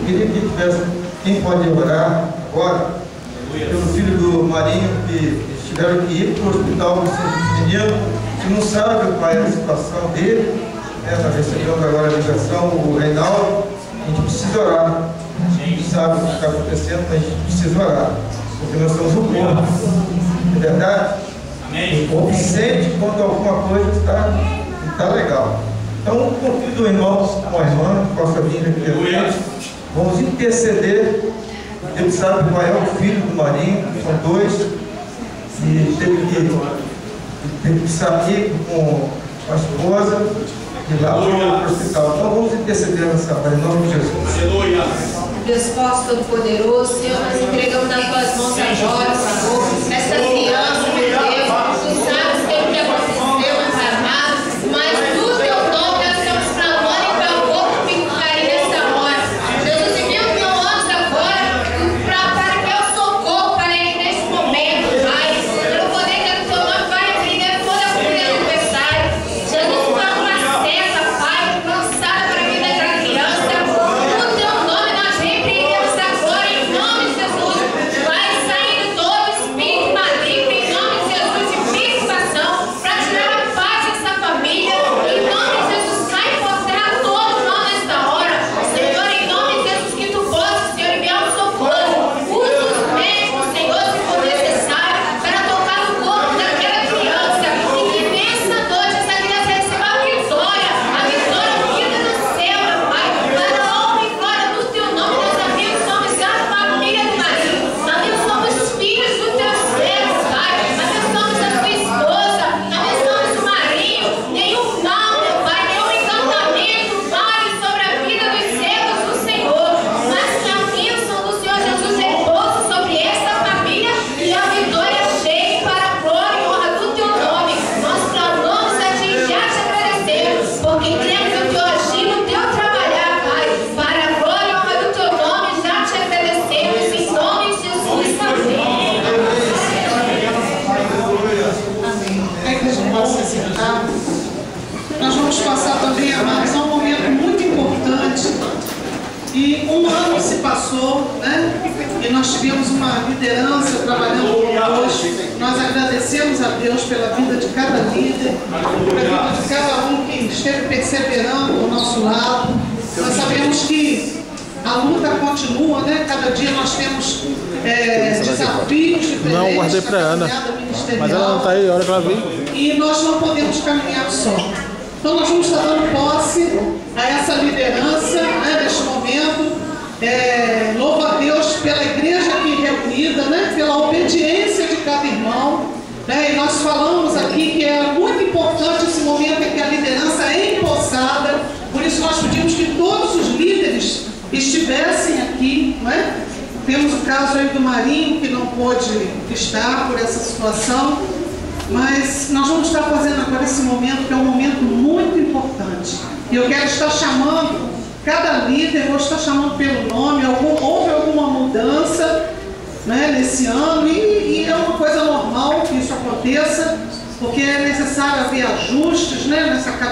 queria que tivesse, quem pode orar agora, pelo filho do Marinho, que tiveram que ir para o hospital com esse menino, que não sabe qual é a situação dele, né? Nós recebemos agora a ligação, o Reinaldo, a gente precisa orar. A gente sabe o que está acontecendo, mas a gente precisa orar, porque nós somos o povo. É verdade? Amém. O povo sente quando alguma coisa está legal. Então, convido o irmão, uma irmã, que possa vir aqui à frente. Vamos interceder. Deus sabe qual é o filho do Marinho, são dois, e teve que sair com a esposa e lá para o hospital. Então vamos interceder nessa hora, em nome de Jesus. Deus Forte Todo-Poderoso, Senhor, nós entregamos nas tuas mãos agora, Senhor, essa criança, meu Deus, tu sabes o que aconteceu, meu Pai amado, mas do teu nome nós estamos clamando e para o corpo ficarem nessa hora. Jesus, envia os meus anjos agora para que eu socorro para ele nesse momento, Pai. Pelo poder que o teu nome vai repreender toda a cura do adversário. Jesus, dá uma seta, Pai, lançada para a vida da criança. No teu nome nós repreendemos agora, em nome de Jesus. Vai saindo todo espírito maligno, em nome de Jesus, de preocupação, para tirar a paz dessa família. Em nome de Jesus, sai por terra todo mal nesta hora. Senhor, em nome de Jesus, que tu possas, Senhor, enviar um socorro. Usa os médicos, Senhor, se for necessário, para tocar no corpo daquela criança. E que nessa noite essa criança receba a vitória vinda do céu, meu Pai. Para a honra e glória do teu nome, nós abençoamos a família do marido. Abençoamos os filhos do teu servo, Pai. Abençoamos a tua esposa. Abençoamos o Marinho. Nenhum mal, meu Pai, nenhum encantamento vale sobre a vida dos servos do Senhor. Mas que a bênção do Senhor Jesus repousa sobre esta família e a vitória chegue para a glória e honra do teu nome. Nós clamamos a ti e já te agradecemos, porque cremos no teu agir, no teu trabalhar, Pai. Para a glória e honra do teu nome, já te agradecemos. Em nome de Jesus, amém. É que a gente possa se sentar. Nós vamos passar também, amados, a um momento muito importante. E um ano se passou, né? E nós tivemos uma liderança trabalhando conosco. Nós agradecemos a Deus pela vida de cada líder, pela vida de cada um que esteve perseverando ao nosso lado. Nós sabemos que a luta continua, né? Cada dia nós temos desafios diferentes. Não, guardei para Ana, mas ela não está aí, a hora que ela vem. E nós não podemos caminhar só. Então nós vamos estar dando posse a essa liderança, né, neste momento. Louvo a Deus pela igreja aqui reunida, né, pela obediência de cada irmão. Né, e nós falamos aqui que é muito importante esse momento em que a liderança é empossada. Por isso nós pedimos que todos os líderes estivessem aqui. Né? Temos o caso aí do Marinho, que não pôde estar por essa situação. Mas nós vamos estar fazendo agora esse momento, que é um momento muito importante. E eu quero estar chamando cada líder, vou estar chamando pelo nome. Houve alguma mudança, né, nesse ano, e é uma coisa normal que isso aconteça, porque é necessário haver ajustes, né, nessa caminhada.